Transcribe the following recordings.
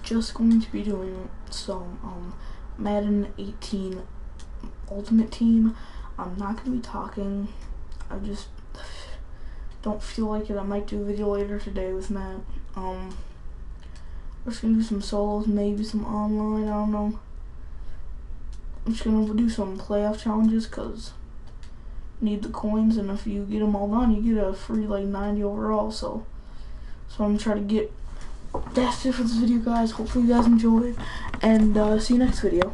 just going to be doing some Madden 18 Ultimate Team. I'm not going to be talking. I just don't feel like it. I might do a video later today with Matt. We're just going to do some solos, maybe some online, I don't know. I'm just going to do some playoff challenges because need the coins, and if you get them all done, you get a free like 90 overall. So I'm gonna try to get. That's it for this video, guys. Hopefully you guys enjoyed, and see you next video.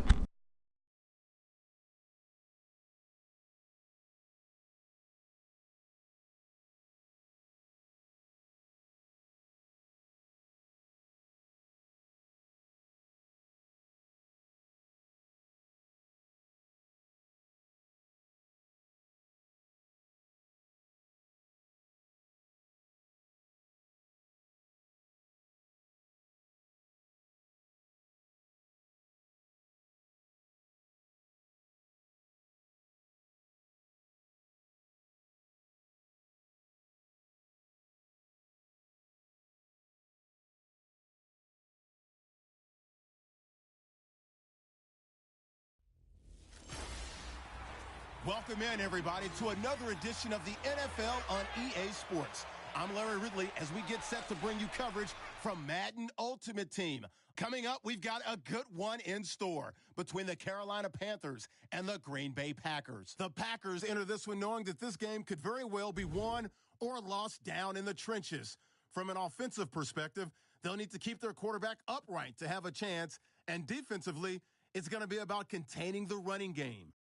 Welcome in, everybody, to another edition of the NFL on EA Sports. I'm Larry Ridley as we get set to bring you coverage from Madden Ultimate Team. Coming up, we've got a good one in store between the Carolina Panthers and the Green Bay Packers. The Packers enter this one knowing that this game could very well be won or lost down in the trenches. From an offensive perspective, they'll need to keep their quarterback upright to have a chance, and defensively, it's going to be about containing the running game.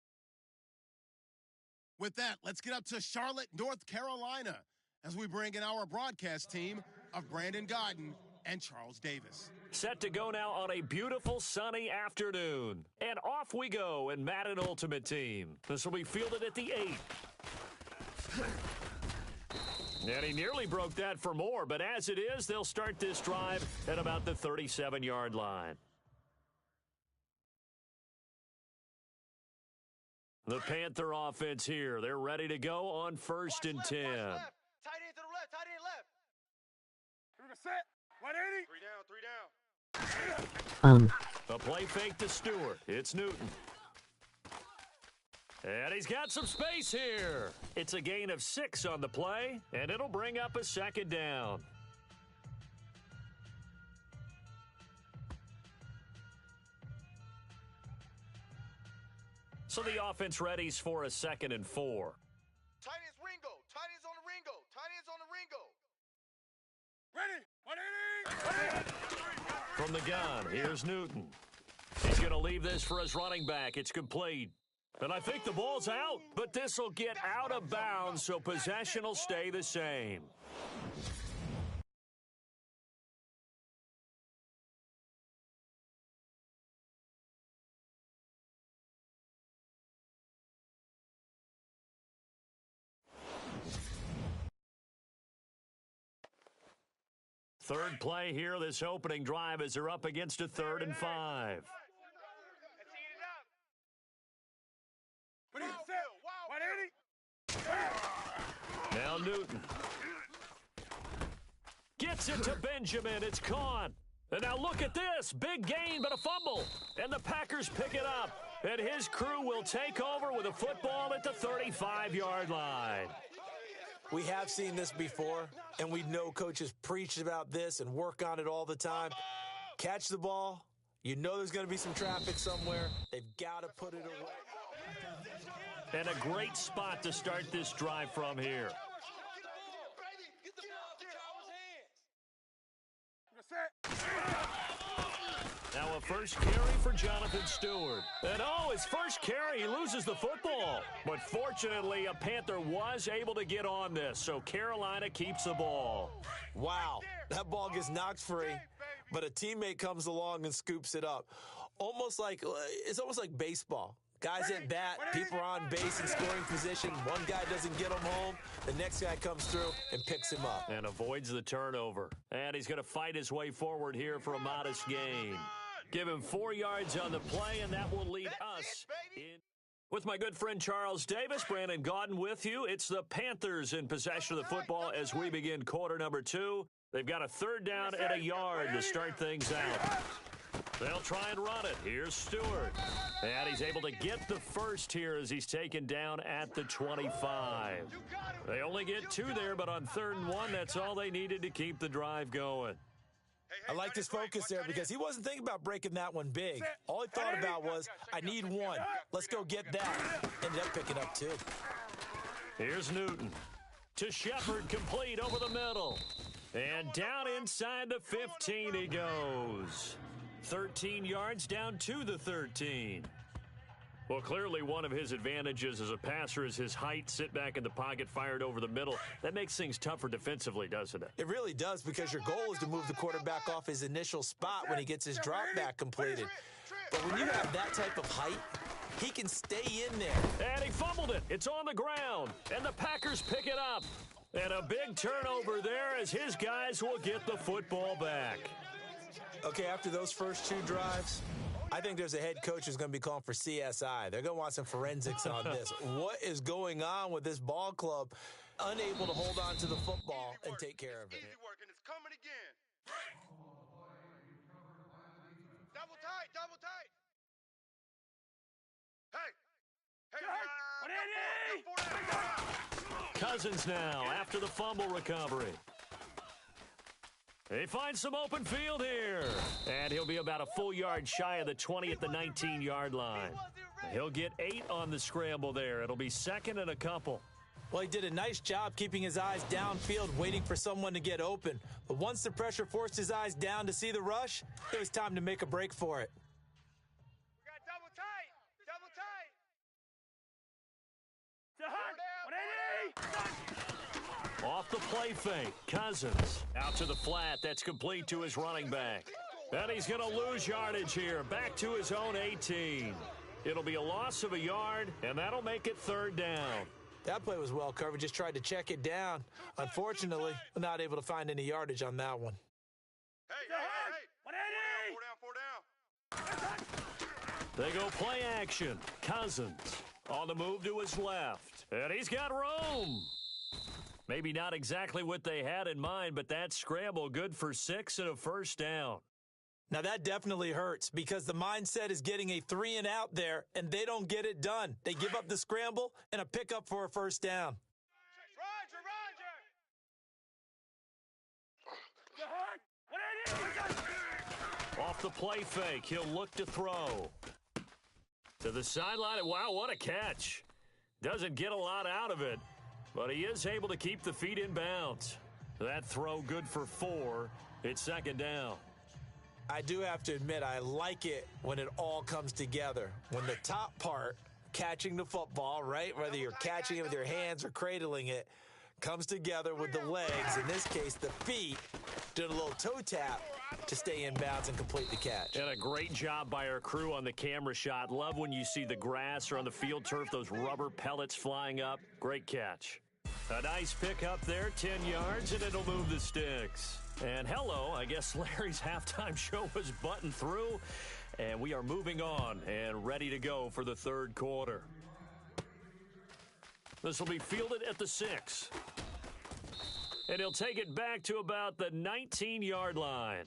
With that, let's get up to Charlotte, North Carolina, as we bring in our broadcast team of Brandon Godden and Charles Davis. Set to go now on a beautiful sunny afternoon. And off we go in Madden Ultimate Team. This will be fielded at the 8. And he nearly broke that for more, but as it is, they'll start this drive at about the 37-yard line. The Panther offense here. They're ready to go on 1st and 10. Tight end to the left, tight end left. We're gonna set. 180. Three down. The play fake to Stewart. It's Newton. And he's got some space here. It's a gain of 6 on the play, and it'll bring up a 2nd down. So the offense readies for a 2nd and 4. Tight end's Ringo. Tight end's on the Ringo. Tight end's on the Ringo. Ready. 180. From the gun, here's Newton. He's going to leave this for his running back. It's complete. And I think the ball's out, but this will get out of bounds, so possession will stay the same. Third play here, this opening drive, as they're up against a 3rd and 5. Now Newton. Gets it to Benjamin. It's caught. And now look at this. Big gain, but a fumble. And the Packers pick it up. And his crew will take over with a football at the 35-yard line. We have seen this before, and we know coaches preach about this and work on it all the time. Catch the ball. You know there's going to be some traffic somewhere. They've got to put it away. And a great spot to start this drive from here. Now a first carry for Jonathan Stewart. And his first carry, he loses the football. But fortunately, a Panther was able to get on this, so Carolina keeps the ball. Wow, that ball gets knocked free, but a teammate comes along and scoops it up. It's almost like baseball. Guys at bat, people are on base in scoring position. One guy doesn't get him home. The next guy comes through and picks him up. And avoids the turnover. And he's going to fight his way forward here for a modest gain. Give him 4 yards on the play, and that will lead us in. With my good friend Charles Davis, Brandon Godden with you. It's the Panthers in possession of the football as we begin quarter number 2. They've got a 3rd down and a yard to start things out. They'll try and run it. Here's Stewart. And he's able to get the first here as he's taken down at the 25. They only get 2 there, but on 3rd and 1, that's all they needed to keep the drive going. I liked his focus there because he wasn't thinking about breaking that one big. All he thought about was, I need 1. Let's go get that. Ended up picking up 2. Here's Newton. To Shepard, complete over the middle. And down inside the 15 he goes. 13 yards down to the 13. Well, clearly one of his advantages as a passer is his height, sit back in the pocket, fired over the middle. That makes things tougher defensively, doesn't it? It really does, because your goal is to move the quarterback off his initial spot when he gets his drop back completed. But when you have that type of height, he can stay in there. And he fumbled it. It's on the ground. And the Packers pick it up. And a big turnover there as his guys will get the football back. Okay, after those first 2 drives, I think there's a head coach who's going to be calling for CSI. They're going to want some forensics on this. What is going on with this ball club? Unable to hold on to the football and take care of it. Easy work, and it's coming again. Double tight, double tight. Hey, Cousins now after the fumble recovery. He finds some open field here. And he'll be about a full yard shy of the 20 at the 19-yard line. He'll get 8 on the scramble there. It'll be 2nd and a couple. Well, he did a nice job keeping his eyes downfield, waiting for someone to get open. But once the pressure forced his eyes down to see the rush, it was time to make a break for it. We got double tight, double tight. Off the play fake, Cousins out to the flat. That's complete to his running back. And he's going to lose yardage here, back to his own 18. It'll be a loss of a yard, and that'll make it 3rd down. That play was well covered. Just tried to check it down. Unfortunately, we're not able to find any yardage on that one. Hey. 4 down. They go play action. Cousins on the move to his left. And he's got room. Maybe not exactly what they had in mind, but that scramble good for 6 and a 1st down. Now, that definitely hurts because the mindset is getting a 3 and out there, and they don't get it done. They give up the scramble and a pickup for a 1st down. Roger. Off the play fake, he'll look to throw. To the sideline. Wow, what a catch. Doesn't get a lot out of it, but he is able to keep the feet in bounds. That throw good for 4. It's 2nd down. I do have to admit, I like it when it all comes together. When the top part, catching the football, right, whether you're catching it with your hands or cradling it, comes together with the legs, in this case the feet, doing a little toe tap to stay in bounds and complete the catch. And a great job by our crew on the camera shot. Love when you see the grass or on the field turf, those rubber pellets flying up. Great catch. A nice pick up there, 10 yards, and it'll move the sticks. And hello, I guess Larry's halftime show was buttoned through, and we are moving on and ready to go for the 3rd quarter. This will be fielded at the 6. And he'll take it back to about the 19-yard line.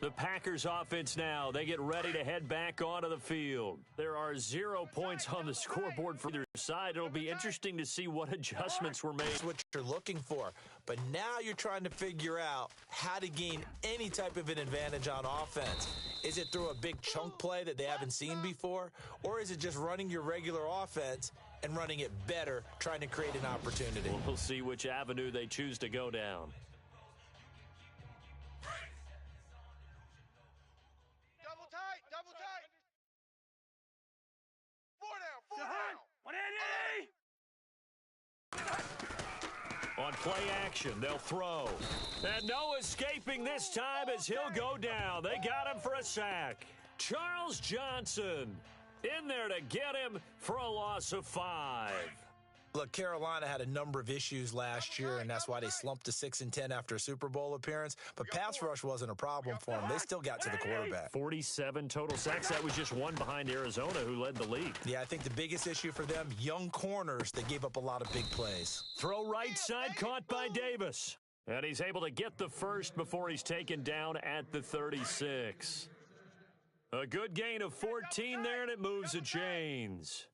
The Packers offense now, they get ready to head back onto the field. There are 0 points on the scoreboard for their side. It'll be interesting to see what adjustments were made. That's what you're looking for. But now you're trying to figure out how to gain any type of an advantage on offense. Is it through a big chunk play that they haven't seen before? Or is it just running your regular offense and running it better, trying to create an opportunity? We'll see which avenue they choose to go down. Double tight. 4 down. On play action, they'll throw. And no escaping this time as he'll go down. They got him for a sack. Charles Johnson in there to get him for a loss of 5. Look, Carolina had a number of issues last year, and that's why they slumped to 6-10 after a Super Bowl appearance. But pass rush wasn't a problem for them. They still got to the quarterback. 47 total sacks. That was just one behind Arizona, who led the league. Yeah, I think the biggest issue for them, young corners that gave up a lot of big plays. Throw right side, caught by Davis. And he's able to get the first before he's taken down at the 36. A good gain of 14 there, and it moves the chains.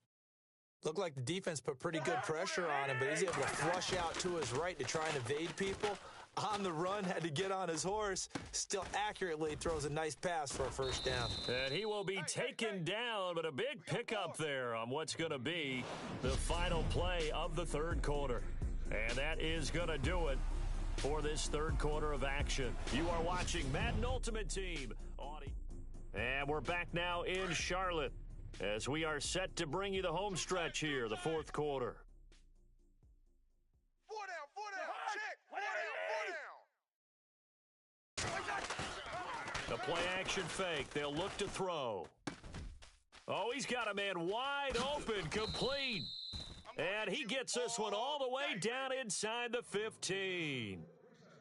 Looked like the defense put pretty good pressure on him, but he's able to flush out to his right to try and evade people. On the run, had to get on his horse. Still accurately throws a nice pass for a first down. And he will be taken down, but a big pickup there on what's going to be the final play of the third quarter. And that is going to do it for this third quarter of action. You are watching Madden Ultimate Team. And we're back now in Charlotte as we are set to bring you the home stretch here, the fourth quarter. Four down, check. The play action fake. They'll look to throw. Oh, he's got a man wide open, complete. And he gets this one all the way down inside the 15.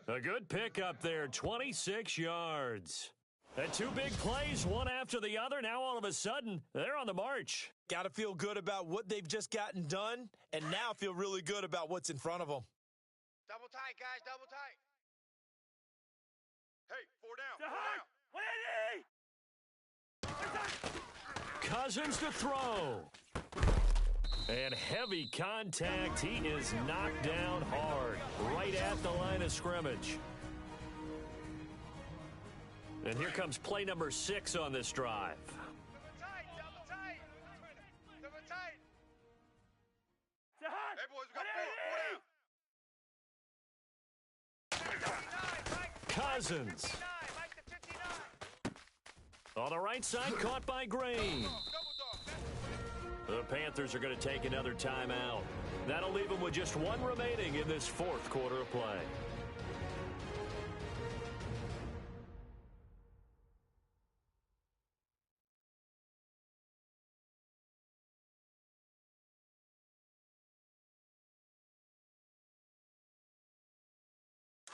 A good pickup there, 26 yards. And two big plays, one after the other. Now all of a sudden, they're on the march. Got to feel good about what they've just gotten done, and now feel really good about what's in front of them. Double tight, guys, double tight. Hey, four down. Cousins to throw. And heavy contact. He is knocked down hard right at the line of scrimmage. And here comes play number 6 on this drive. Double tight. Hey, boys, we got four. Cousins. On the right side, caught by Green. The Panthers are going to take another timeout. That'll leave them with just one remaining in this fourth quarter of play.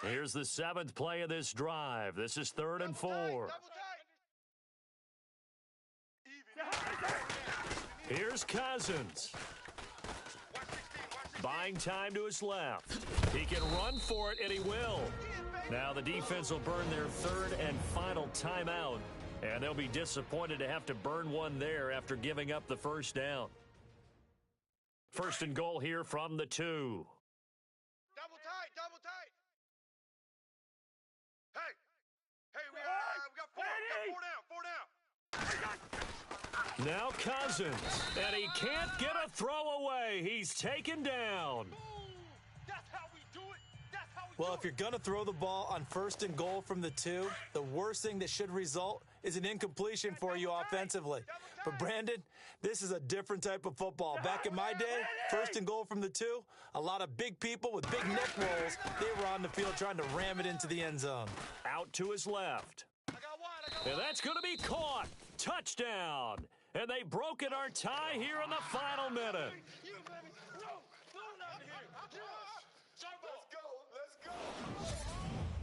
Here's the 7th play of this drive. This is 3rd and 4. Here's Cousins. Buying time to his left. He can run for it, and he will. Now the defense will burn their 3rd and final timeout, and they'll be disappointed to have to burn one there after giving up the first down. 1st and goal here from the 2. Double tight. Hey, we got four down. Now Cousins, and he can't get a throw away. He's taken down. That's how we do it. Well, if you're going to throw the ball on 1st and goal from the 2, the worst thing that should result is an incompletion for you offensively. But, Brandon, this is a different type of football. Back in my day, 1st and goal from the 2, a lot of big people with big neck rolls, they were on the field trying to ram it into the end zone. Out to his left. And that's going to be caught. Touchdown. And they broke in our tie here in the final minute.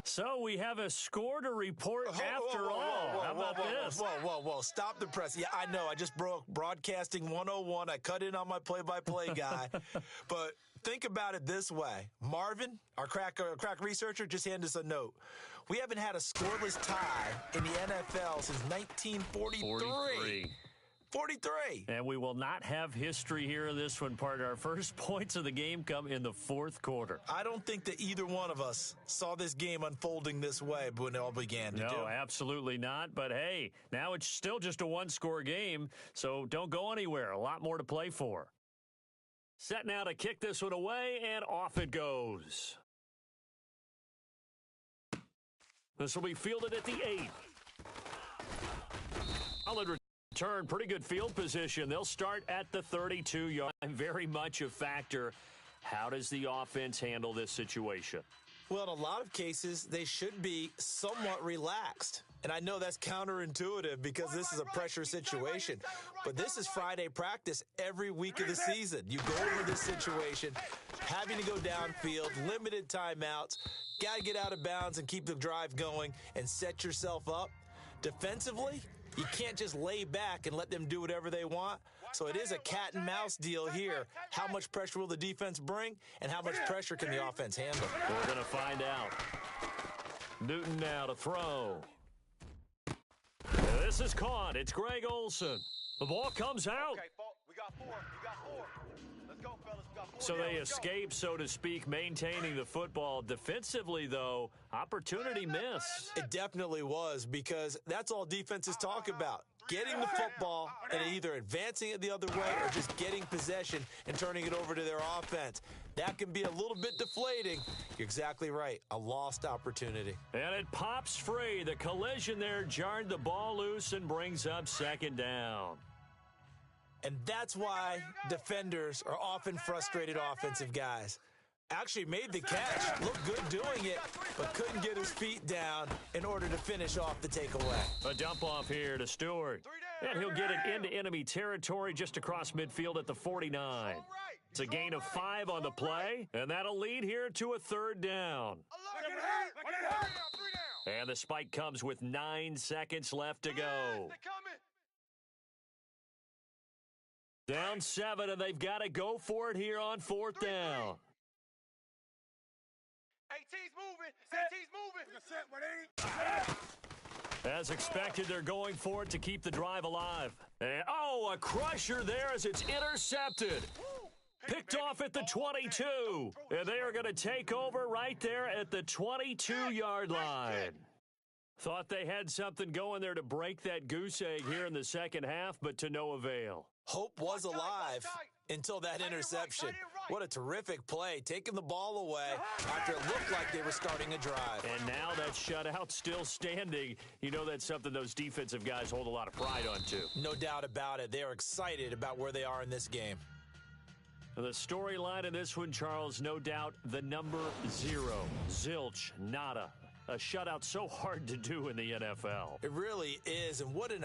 So we have a score to report after all. How about this? Whoa. Stop the press. Yeah, I know. I just broke broadcasting 101. I cut in on my play-by-play guy. But think about it this way. Marvin, our crack researcher, just handed us a note. We haven't had a scoreless tie in the NFL since 1943. 43. And we will not have history here in this one, partner. Our first points of the game come in the 4th quarter. I don't think that either one of us saw this game unfolding this way when it all began. No, absolutely not. But, hey, now it's still just a one-score game, so don't go anywhere. A lot more to play for. Set now to kick this one away, and off it goes. This will be fielded at the 8. Solid return, pretty good field position. They'll start at the 32-yard line. Very much a factor. How does the offense handle this situation? Well, in a lot of cases, they should be somewhat relaxed. And I know that's counterintuitive because this is a pressure situation. But this is Friday practice every week of the season. You go over this situation, having to go downfield, limited timeouts, got to get out of bounds and keep the drive going and set yourself up. Defensively, you can't just lay back and let them do whatever they want. So it is a cat and mouse deal here. How much pressure will the defense bring, and how much pressure can the offense handle? We're going to find out. Newton now to throw. This is caught. It's Greg Olsen. The ball comes out. Okay, we got four. Let's go, fellas. We got four. So they escape, so to speak, maintaining the football. Defensively, though, opportunity miss. It definitely was, because that's all defenses talk about. Getting the football and either advancing it the other way or just getting possession and turning it over to their offense. That can be a little bit deflating. You're exactly right. A lost opportunity. And it pops free. The collision there jarred the ball loose and brings up second down. And that's why defenders are often frustrated offensive guys. Actually made the catch, looked good doing it, but couldn't get his feet down in order to finish off the takeaway. A dump off here to Stewart. And he'll get it into enemy territory just across midfield at the 49. It's a gain of 5 on the play, and that'll lead here to a third down. And the spike comes with 9 seconds left to go. Down 7, and they've got to go for it here on 4th down. AT's moving. As expected, they're going for it to keep the drive alive. And, a crusher there as it's intercepted. Picked off at the 22. And they are going to take over right there at the 22-yard line. Thought they had something going there to break that goose egg here in the second half, but to no avail. Hope was alive until that interception. What a terrific play, taking the ball away after it looked like they were starting a drive. And now that shutout still standing. You know that's something those defensive guys hold a lot of pride on, too. No doubt about it. They are excited about where they are in this game. The storyline in this one, Charles, no doubt the number 0. Zilch, nada. A shutout so hard to do in the NFL. It really is, and what an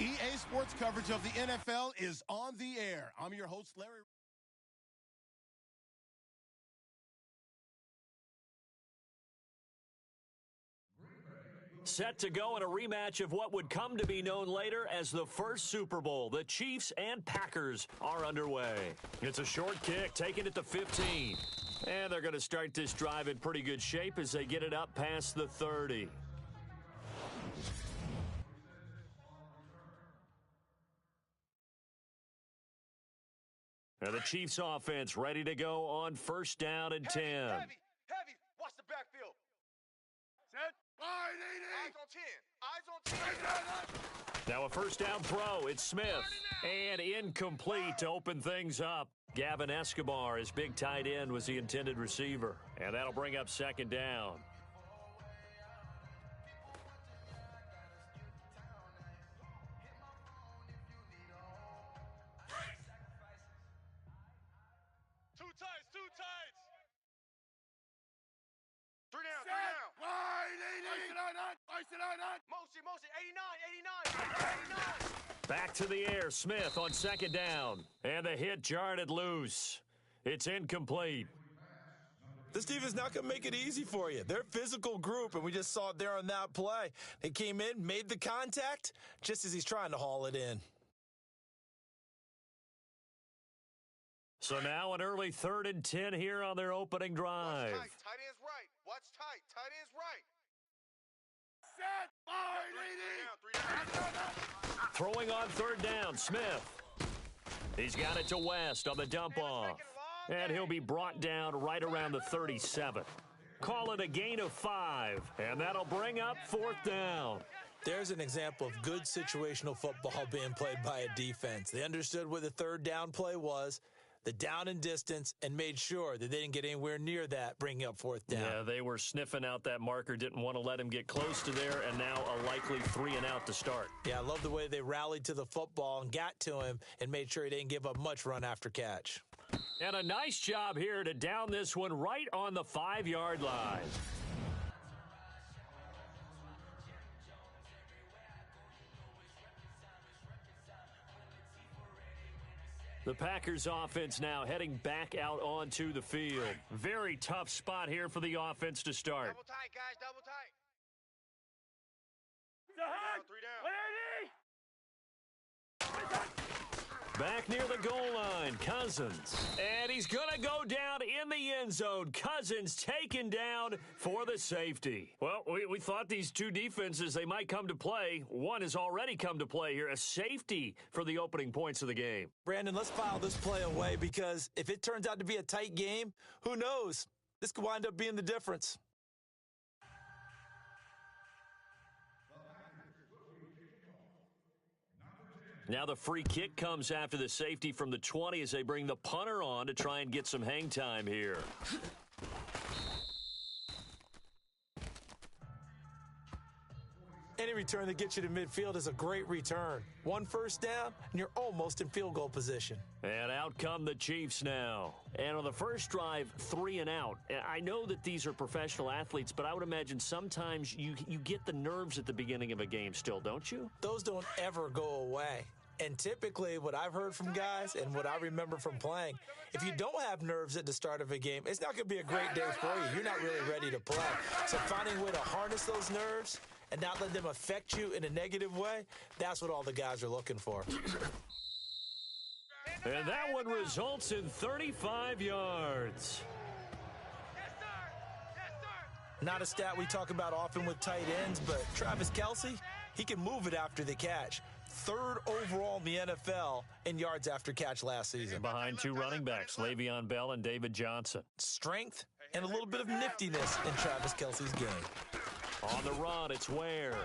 EA Sports coverage of the NFL is on the air. I'm your host, Larry. Set to go in a rematch of what would come to be known later as the first Super Bowl. The Chiefs and Packers are underway. It's a short kick, taken at the 15. And they're going to start this drive in pretty good shape as they get it up past the 30. Now the Chiefs offense ready to go on 1st down and 10. Heavy. Watch the backfield. Set. Eyes on 10. Now a 1st down throw. It's Smith. And incomplete to open things up. Gavin Escobar, his big tight end, was the intended receiver. And that'll bring up 2nd down. Two tights. 3 down. Motion, 89. Back to the air, Smith on second down. And the hit jarred it loose. It's incomplete. This defense not going to make it easy for you. They're a physical group, and we just saw it there on that play. They came in, made the contact, just as he's trying to haul it in. So now an early 3rd and 10 here on their opening drive. Watch tight. Tight end's right. Watch tight. Tight end's right. Set. Throwing on 3rd down, Smith. He's got it to West on the dump off. And he'll be brought down right around the 37. Call it a gain of 5, and that'll bring up 4th down. There's an example of good situational football being played by a defense. They understood what the 3rd down play was, the down and distance, and made sure that they didn't get anywhere near that, bringing up 4th down. Yeah, they were sniffing out that marker, didn't want to let him get close to there, and now a likely 3 and out to start. Yeah, I love the way they rallied to the football and got to him and made sure he didn't give up much run after catch. And a nice job here to down this one right on the 5-yard line. The Packers offense now heading back out onto the field. Very tough spot here for the offense to start. Double tight, guys. Double tight. Three down. Back near the goal line, Cousins. And he's going to go down in the end zone. Cousins taken down for the safety. Well, we thought these two defenses, they might come to play. One has already come to play here, a safety for the opening points of the game. Brandon, let's file this play away because if it turns out to be a tight game, who knows? This could wind up being the difference. Now the free kick comes after the safety from the 20 as they bring the punter on to try and get some hang time here. Any return that gets you to midfield is a great return. 1 first down, and you're almost in field goal position. And out come the Chiefs now. And on the first drive, 3 and out. I know that these are professional athletes, but I would imagine sometimes you get the nerves at the beginning of a game still, don't you? Those don't ever go away. And typically what I've heard from guys and what I remember from playing, if you don't have nerves at the start of a game, it's not going to be a great day for you. You're not really ready to play. So finding a way to harness those nerves and not let them affect you in a negative way, that's what all the guys are looking for. And that one results in 35 yards. Not a stat we talk about often with tight ends, but Travis Kelce, he can move it after the catch. 3rd overall in the NFL in yards after catch last season. Behind 2 running backs, Le'Veon Bell and David Johnson. Strength and a little bit of niftiness in Travis Kelce's game. On the run, it's Ware.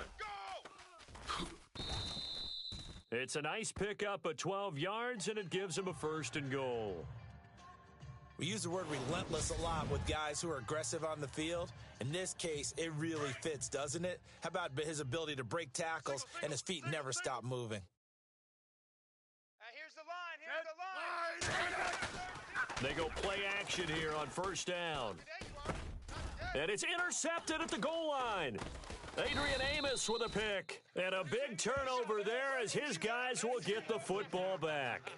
It's a nice pickup of 12 yards, and it gives him a 1st and goal. We use the word relentless a lot with guys who are aggressive on the field. In this case, it really fits, doesn't it? How about his ability to break tackles and his feet never stop moving? Here's the line. They go play action here on 1st down. And it's intercepted at the goal line. Adrian Amos with a pick. And a big turnover there as his guys will get the football back.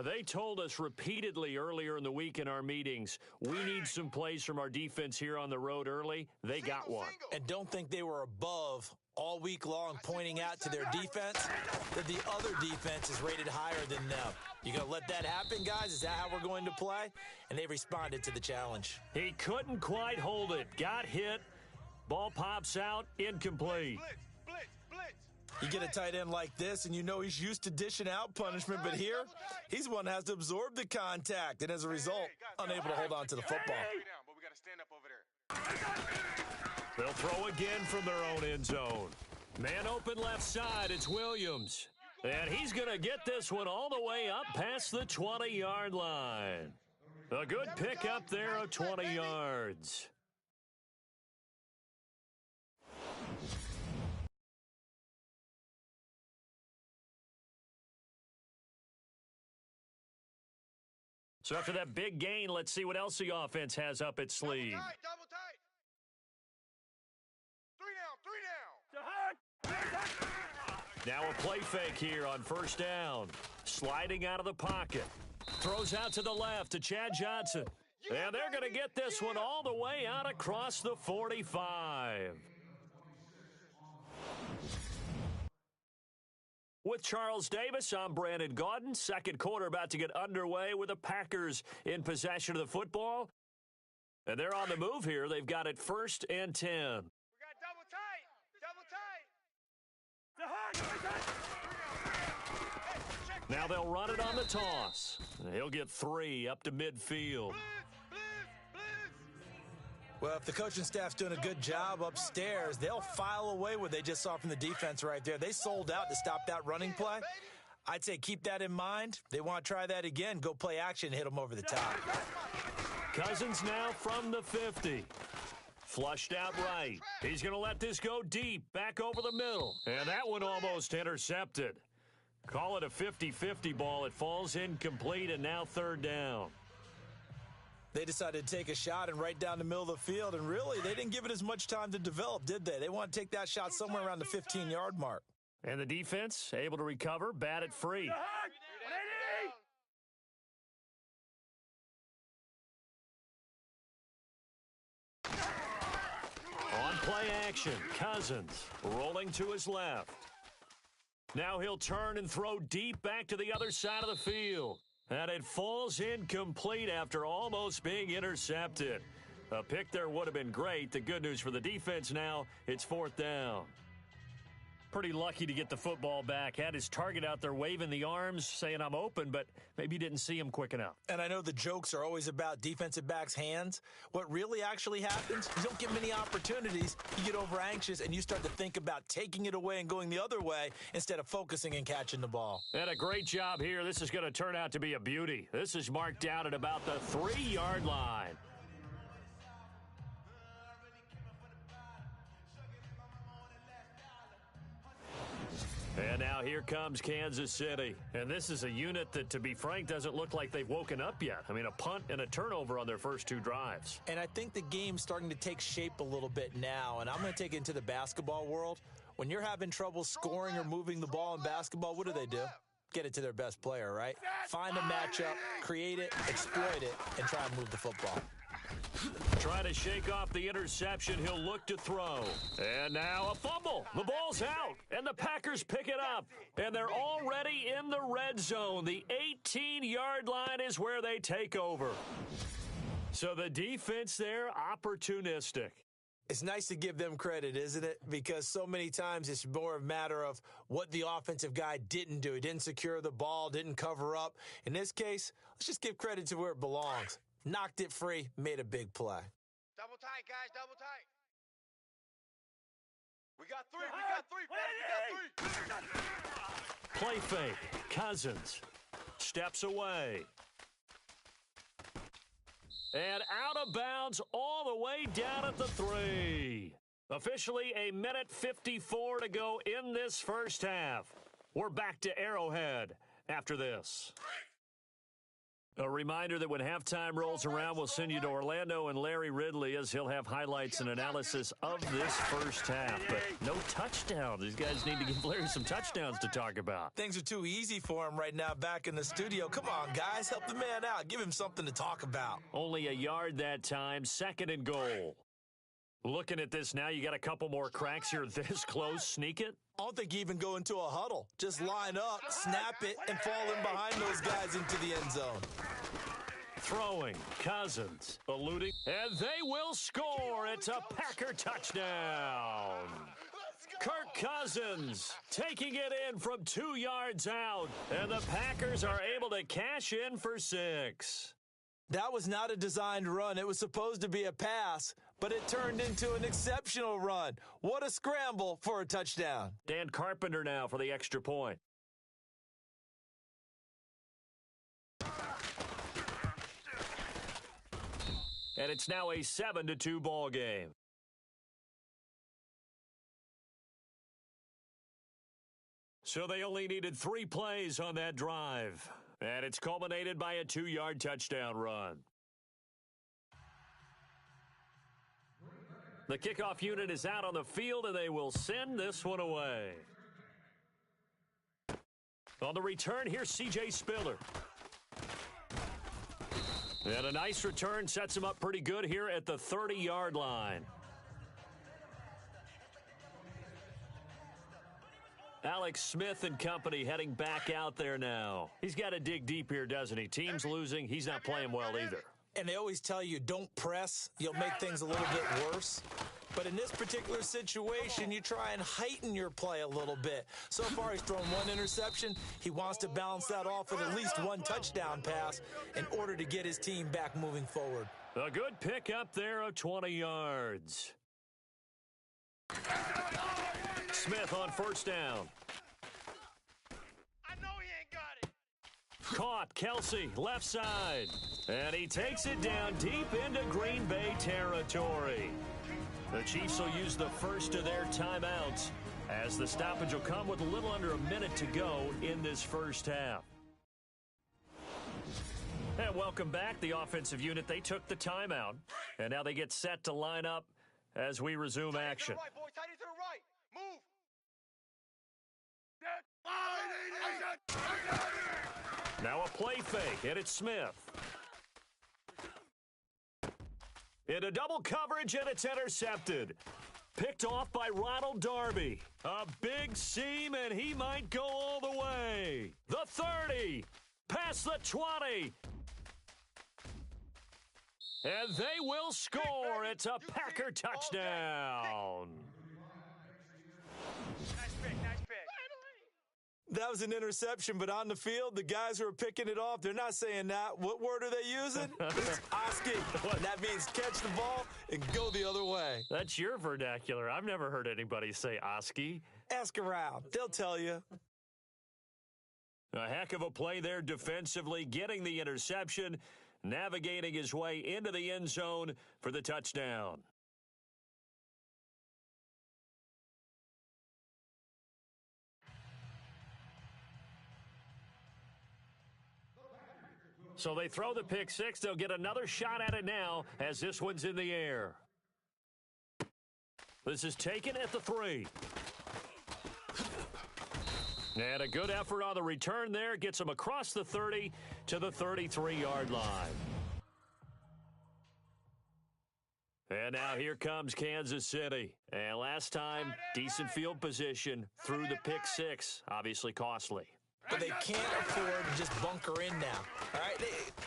They told us repeatedly earlier in the week in our meetings, we need some plays from our defense here on the road early. They got one. And don't think they were above all week long pointing out to their defense that the other defense is rated higher than them. You going to let that happen, guys? Is that how we're going to play? And they responded to the challenge. He couldn't quite hold it. Got hit. Ball pops out. Incomplete. Blitz. You get a tight end like this, and you know he's used to dishing out punishment, but here, he's one that has to absorb the contact, and as a result, unable to hold on to the football. But we got to stand up over there. They'll throw again from their own end zone. Man open left side, it's Williams. And he's going to get this one all the way up past the 20-yard line. A good pick up there of 20 yards. So after that big gain, let's see what else the offense has up its sleeve. Double tight. 3 down. Now a play fake here on first down. Sliding out of the pocket. Throws out to the left to Chad Johnson. And they're going to get this one all the way out across the 45. With Charles Davis, I'm Brandon Gaudin. Second quarter about to get underway with the Packers in possession of the football. And they're on the move here. They've got it 1st and 10. We got double tight. Now they'll run it on the toss. He'll get 3 up to midfield. Well, if the coaching staff's doing a good job upstairs, they'll file away what they just saw from the defense right there. They sold out to stop that running play. I'd say keep that in mind. They want to try that again. Go play action and hit them over the top. Cousins now from the 50. Flushed out right. He's going to let this go deep, back over the middle. And that one almost intercepted. Call it a 50-50 ball. It falls incomplete, and now 3rd down. They decided to take a shot and right down the middle of the field, and really, they didn't give it as much time to develop, did they? They want to take that shot somewhere around the 15-yard mark. And the defense able to recover, bat it free. On play action, Cousins rolling to his left. Now he'll turn and throw deep back to the other side of the field. And it falls incomplete after almost being intercepted. A pick there would have been great. The good news for the defense now, it's 4th down. Pretty lucky to get the football back. Had his target out there waving the arms, saying I'm open, but maybe didn't see him quick enough. And I know the jokes are always about defensive backs' hands. What really actually happens, you don't get many opportunities. You get over anxious, and you start to think about taking it away and going the other way instead of focusing and catching the ball. And a great job here. This is going to turn out to be a beauty. This is marked out at about the 3-yard line. And now here comes Kansas City. And this is a unit that, to be frank, doesn't look like they've woken up yet. I mean, a punt and a turnover on their first 2 drives. And I think the game's starting to take shape a little bit now. And I'm going to take it into the basketball world. When you're having trouble scoring or moving the ball in basketball, what do? Get it to their best player, right? Find a matchup, create it, exploit it, and try and move the football. Trying to shake off the interception, he'll look to throw. And now a fumble. The ball's out, and the Packers pick it up. And they're already in the red zone. The 18-yard line is where they take over. So the defense there, opportunistic. It's nice to give them credit, isn't it? Because so many times it's more a matter of what the offensive guy didn't do. He didn't secure the ball, didn't cover up. In this case, let's just give credit to where it belongs. Knocked it free, made a big play. Double tight, guys, double tight. We got 3, Play fake. Cousins steps away. And out of bounds all the way down at the 3. Officially a minute 54 to go in this first half. We're back to Arrowhead after this. A reminder that when halftime rolls around, we'll send you to Orlando and Larry Ridley as he'll have highlights and analysis of this first half. But no touchdowns. These guys need to give Larry some touchdowns to talk about. Things are too easy for him right now back in the studio. Come on, guys. Help the man out. Give him something to talk about. Only a yard that time. 2nd and goal. Looking at this now, you got a couple more cracks here this close. Sneak it. I don't think you even go into a huddle. Just line up, snap it, and fall in behind those guys into the end zone. Throwing, Cousins, eluding, and they will score. It's a Packer touchdown. Kirk Cousins taking it in from 2 yards out, and the Packers are able to cash in for 6. That was not a designed run. It was supposed to be a pass, but it turned into an exceptional run. What a scramble for a touchdown. Dan Carpenter now for the extra point. And it's now a 7-2 ball game. So they only needed 3 plays on that drive. And it's culminated by a 2-yard touchdown run. The kickoff unit is out on the field, and they will send this one away. On the return, here's C.J. Spiller. And a nice return sets him up pretty good here at the 30-yard line. Alex Smith and company heading back out there now. He's got to dig deep here, doesn't he? Team's losing. He's not playing well either. And they always tell you, don't press. You'll make things a little bit worse. But in this particular situation, you try and heighten your play a little bit. So far, he's thrown one interception. He wants to balance that off with at least one touchdown pass in order to get his team back moving forward. A good pick up there of 20 yards. Smith on first down. I know he ain't got it. Caught, Kelsey, left side. And he takes it down deep into Green Bay territory. The Chiefs will use the first of their timeouts as the stoppage will come with a little under a minute to go in this first half. And welcome back. The offensive unit, they took the timeout. And now they get set to line up as we resume action. Tight end to the right, boy. Tight end to the right. Move. Now a play fake, and it's Smith. Into double coverage, and it's intercepted. Picked off by Ronald Darby. A big seam, and he might go all the way. The 30, past the 20. And they will score. It's a Packer touchdown. Nice pick, nice pick. That was an interception, but on the field, the guys who are picking it off, they're not saying that. What word are they using? It's Oski. That means catch the ball and go the other way. That's your vernacular. I've never heard anybody say Oski. Ask around. They'll tell you. A heck of a play there defensively, getting the interception, navigating his way into the end zone for the touchdown. So they throw the pick six. They'll get another shot at it now as this one's in the air. This is taken at the 3. And a good effort on the return there. Gets them across the 30 to the 33-yard line. And now here comes Kansas City. And last time, decent field position through the pick six. Obviously costly. But they can't afford to just bunker in now. All right,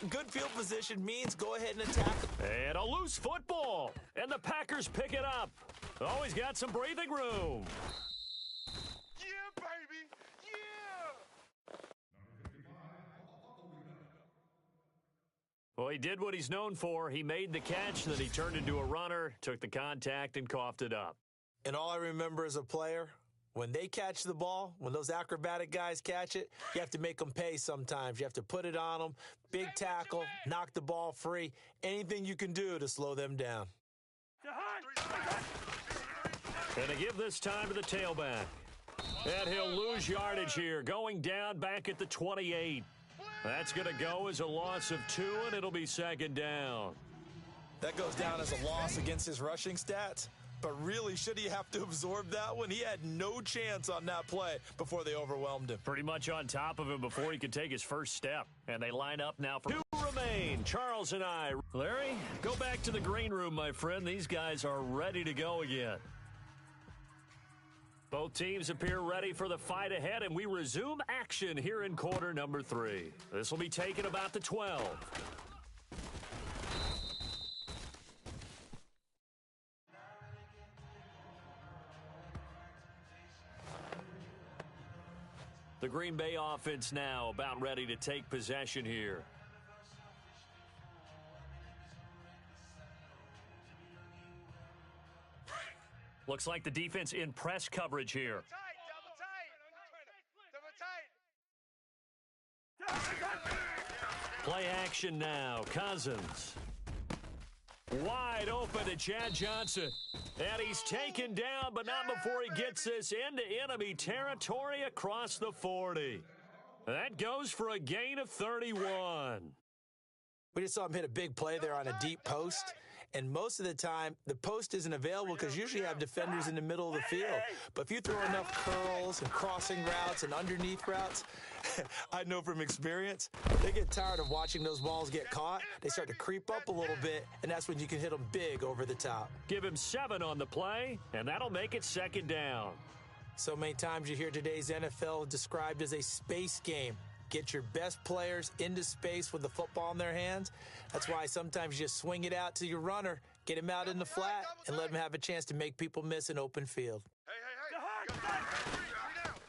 good field position means go ahead and attack. And a loose football. And the Packers pick it up. Oh, he's got some breathing room. Yeah, baby. Yeah. Well, he did what he's known for. He made the catch, then he turned into a runner, took the contact, and coughed it up. And all I remember as a player, when they catch the ball, when those acrobatic guys catch it, you have to make them pay sometimes. You have to put it on them, big tackle, knock the ball free, anything you can do to slow them down. And to give this time to the tailback. And he'll lose yardage here, going down back at the 28. That's going to go as a loss of 2, and it'll be second down. That goes down as a loss against his rushing stats. But really, should he have to absorb that one? He had no chance on that play before they overwhelmed him. Pretty much on top of him before he could take his first step. And they line up now for 2 remain. Charles and I. Larry, go back to the green room, my friend. These guys are ready to go again. Both teams appear ready for the fight ahead, and we resume action here in quarter number 3. This will be taken about the 12. The Green Bay offense now about ready to take possession here. Looks like the defense in press coverage here. Double tight. Play action now. Cousins. Wide open to Chad Johnson. And he's taken down, but not before he gets this into enemy territory across the 40. That goes for a gain of 31. We just saw him hit a big play there on a deep post. And most of the time, the post isn't available because usually you have defenders in the middle of the field. But if you throw enough curls and crossing routes and underneath routes, I know from experience, they get tired of watching those balls get caught. They start to creep up a little bit, and that's when you can hit them big over the top. Give him 7 on the play, and that'll make it 2nd down. So many times you hear today's NFL described as a space game. Get your best players into space with the football in their hands. That's why sometimes you just swing it out to your runner, get him out in the flat, and let him have a chance to make people miss an open field.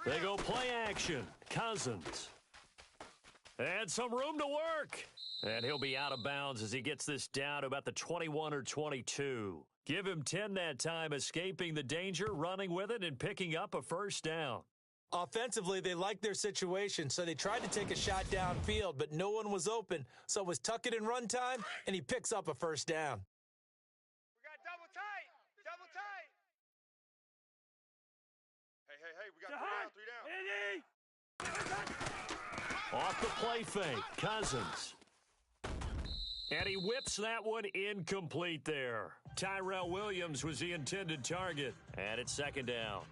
They go play action. Cousins. And some room to work. And he'll be out of bounds as he gets this down to about the 21 or 22. Give him 10 that time, escaping the danger, running with it, and picking up a 1st down. Offensively, they liked their situation, so they tried to take a shot downfield, but no one was open. So it was tuck it in run time, and he picks up a 1st down. We got double tight. Double tight. Hey, we got 3 down. Off the play fake, Cousins. And he whips that one incomplete there. Tyrell Williams was the intended target, and it's 2nd down.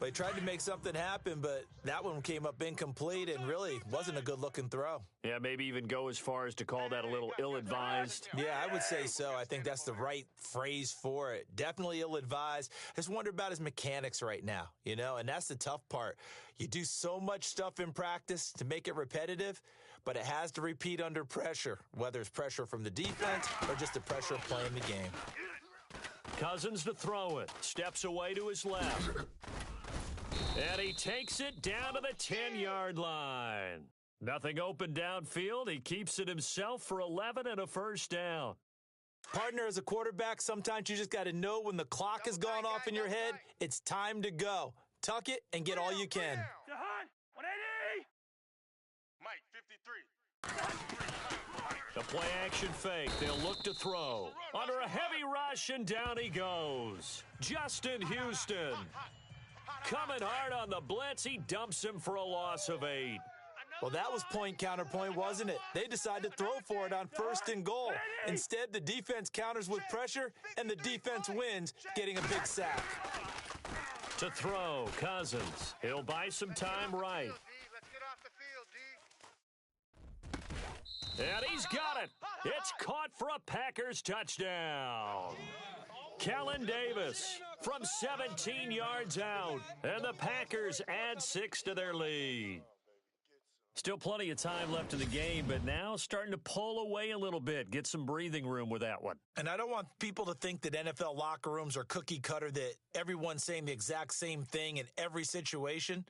They tried to make something happen, but that one came up incomplete and really wasn't a good-looking throw. Yeah, maybe even go as far as to call that a little ill-advised. Yeah, I would say so. I think that's the right phrase for it. Definitely ill-advised. I just wonder about his mechanics right now, and that's the tough part. You do so much stuff in practice to make it repetitive, but it has to repeat under pressure, whether it's pressure from the defense or just the pressure of playing the game. Cousins to throw it. Steps away to his left. And he takes it down to the 10-yard line. Nothing open downfield. He keeps it himself for 11 and a 1st down. Partner, as a quarterback, sometimes you just got to know when the clock has gone off in your head, it's time to go. Tuck it and get all you can. 180. Mike, 53. The play action fake. They'll look to throw. Under a heavy rush, and down he goes. Justin Houston. Coming hard on the blitz, he dumps him for a loss of 8. Well, that was point counterpoint, wasn't it? They decided to throw for it on 1st and goal. Instead, the defense counters with pressure, and the defense wins, getting a big sack. To throw, Cousins. He'll buy some time right. Let's get off the field, D. And he's got it. It's caught for a Packers touchdown. Kellen Davis from 17 yards out, and the Packers add 6 to their lead. Still plenty of time left in the game, but now starting to pull away a little bit, get some breathing room with that one. And I don't want people to think that NFL locker rooms are cookie cutter, that everyone's saying the exact same thing in every situation,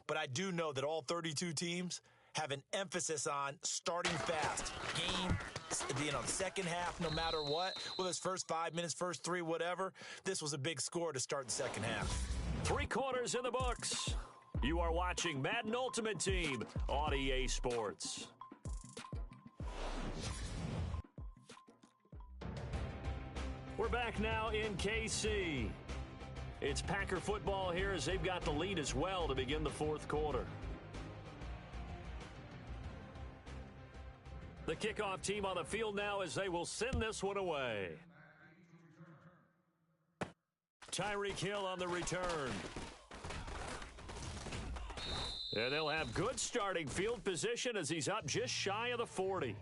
but I do know that all 32 teams have an emphasis on starting fast. Game, second half, no matter what. Whether it's first 5 minutes, first 3, whatever. This was a big score to start the second half. 3 quarters in the books. You are watching Madden Ultimate Team on EA Sports. We're back now in KC. It's Packer football here as they've got the lead as well to begin the 4th quarter. The kickoff team on the field now as they will send this one away. Tyreek Hill on the return. And they'll have good starting field position as he's up just shy of the 40.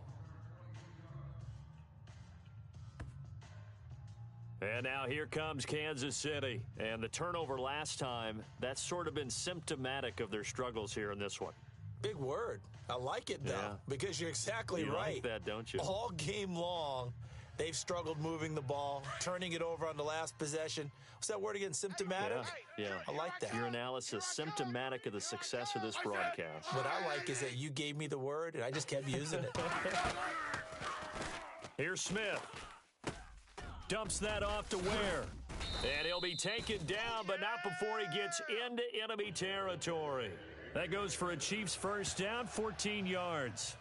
And now here comes Kansas City. And the turnover last time, that's sort of been symptomatic of their struggles here in this one. Big word. I like it, though, because you're exactly right. You like that, don't you? All game long, they've struggled moving the ball, turning it over on the last possession. What's that word again? Symptomatic? Yeah. I like that. Your analysis, symptomatic of the success of this broadcast. What I like is that you gave me the word, and I just kept using it. Here's Smith. Dumps that off to Ware. And he'll be taken down, but not before he gets into enemy territory. That goes for a Chiefs 1st down, 14 yards.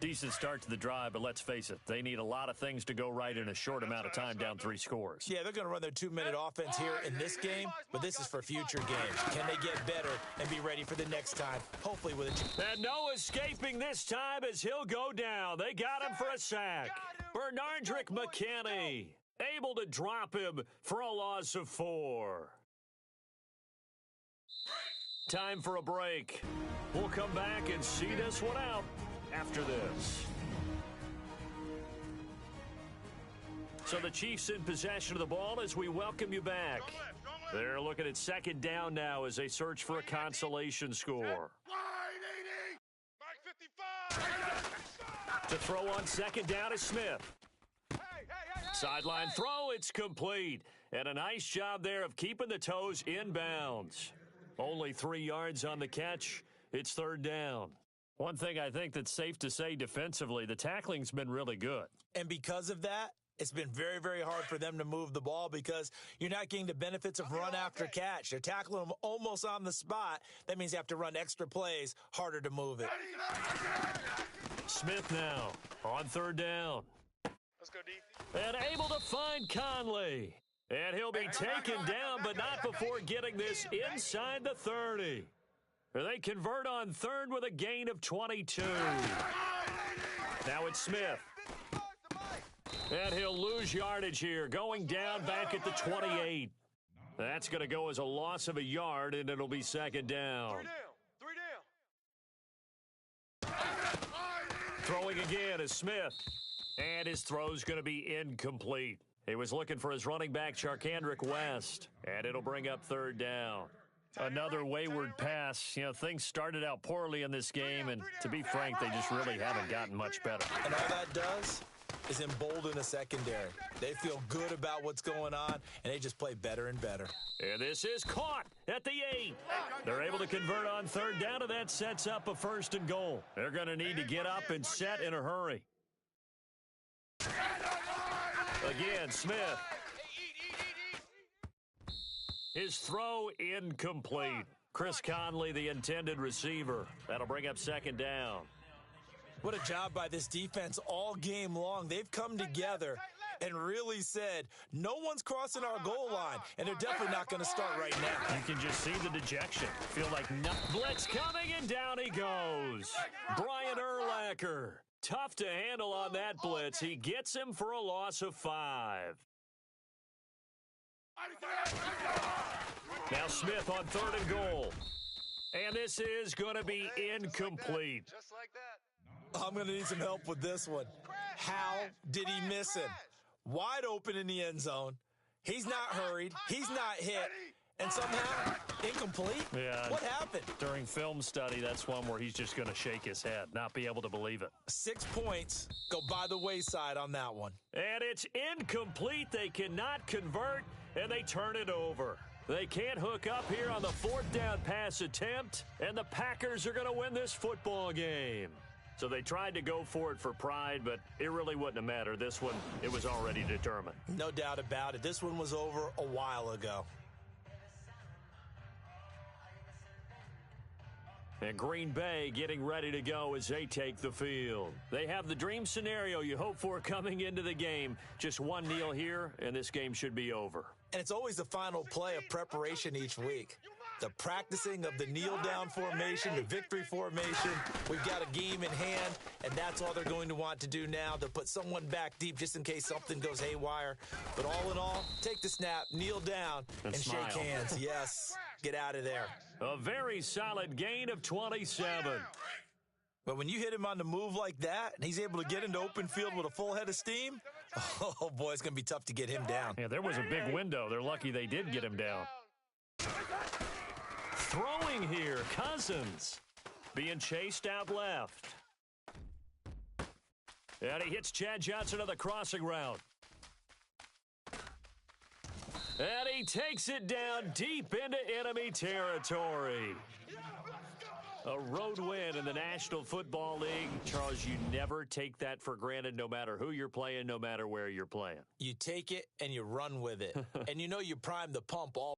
Decent start to the drive, but let's face it, they need a lot of things to go right in a short amount of time, down 3 scores. Yeah, they're going to run their 2-minute offense here in this game, but this is for future games. Can they get better and be ready for the next time? Hopefully with a... And no escaping this time as he'll go down. They got him for a sack. Bernardrick McKinney able to drop him for a loss of 4. Time for a break. We'll come back and see this one out after this. So the Chiefs in possession of the ball as we welcome you back. They're looking at second down now as they search for a consolation score. To throw on second down is Smith. Sideline throw, it's complete. And a nice job there of keeping the toes inbounds. Only 3 yards on the catch. It's third down. One thing I think that's safe to say defensively, the tackling's been really good. And because of that, it's been very, very hard for them to move the ball because you're not getting the benefits of run after catch. They're tackling them almost on the spot. That means you have to run extra plays, harder to move it. Smith now on third down. Let's go, D. And able to find Conley. And he'll be taken down, but not before getting this inside the 30. They convert on third with a gain of 22. Now it's Smith. And he'll lose yardage here, going down back at the 28. That's going to go as a loss of a yard, and it'll be second down. 3 down. Throwing again is Smith. And his throw's going to be incomplete. He was looking for his running back, Charkandrick West. And it'll bring up third down. Another wayward pass. You know, things started out poorly in this game, and to be frank, they just really haven't gotten much better. And all that does is embolden the secondary. They feel good about what's going on, and they just play better and better. And this is caught at the 8. They're able to convert on third down, and that sets up a first and goal. They're going to need to get up and set in a hurry. Again, Smith. His throw incomplete. Chris Conley, the intended receiver. That'll bring up second down. What a job by this defense all game long. They've come together and really said, no one's crossing our goal line, and they're definitely not going to start right now. You can just see the dejection. Feel like blitz coming, and down he goes. Brian Urlacher. Tough to handle on that blitz. He gets him for a loss of 5. Now Smith on third and goal. And this is going to be incomplete. Just like that. I'm going to need some help with this one. How did he miss him? Wide open in the end zone. He's not hurried. He's not hit. And somehow, incomplete? Yeah. What happened? During film study, that's one where he's just going to shake his head, not be able to believe it. 6 points go by the wayside on that one. And it's incomplete. They cannot convert, and they turn it over. They can't hook up here on the fourth down pass attempt, and the Packers are going to win this football game. So they tried to go for it for pride, but it really wouldn't have mattered. This one, it was already determined. No doubt about it. This one was over a while ago. And Green Bay getting ready to go as they take the field. They have the dream scenario you hope for coming into the game. Just one kneel here, and this game should be over. And it's always the final play of preparation each week. The practicing of the kneel-down formation, the victory formation. We've got a game in hand, and that's all they're going to want to do now. They'll put someone back deep just in case something goes haywire. But all in all, take the snap, kneel down, and shake hands. Yes, get out of there. A very solid gain of 27. But when you hit him on the move like that, and he's able to get into open field with a full head of steam, oh, boy, it's going to be tough to get him down. Yeah, there was a big window. They're lucky they did get him down. Throwing here, Cousins being chased out left. And he hits Chad Johnson on the crossing route. And he takes it down deep into enemy territory. A road win in the National Football League. Charles, you never take that for granted, no matter who you're playing, no matter where you're playing. You take it and you run with it. And you know you prime the pump all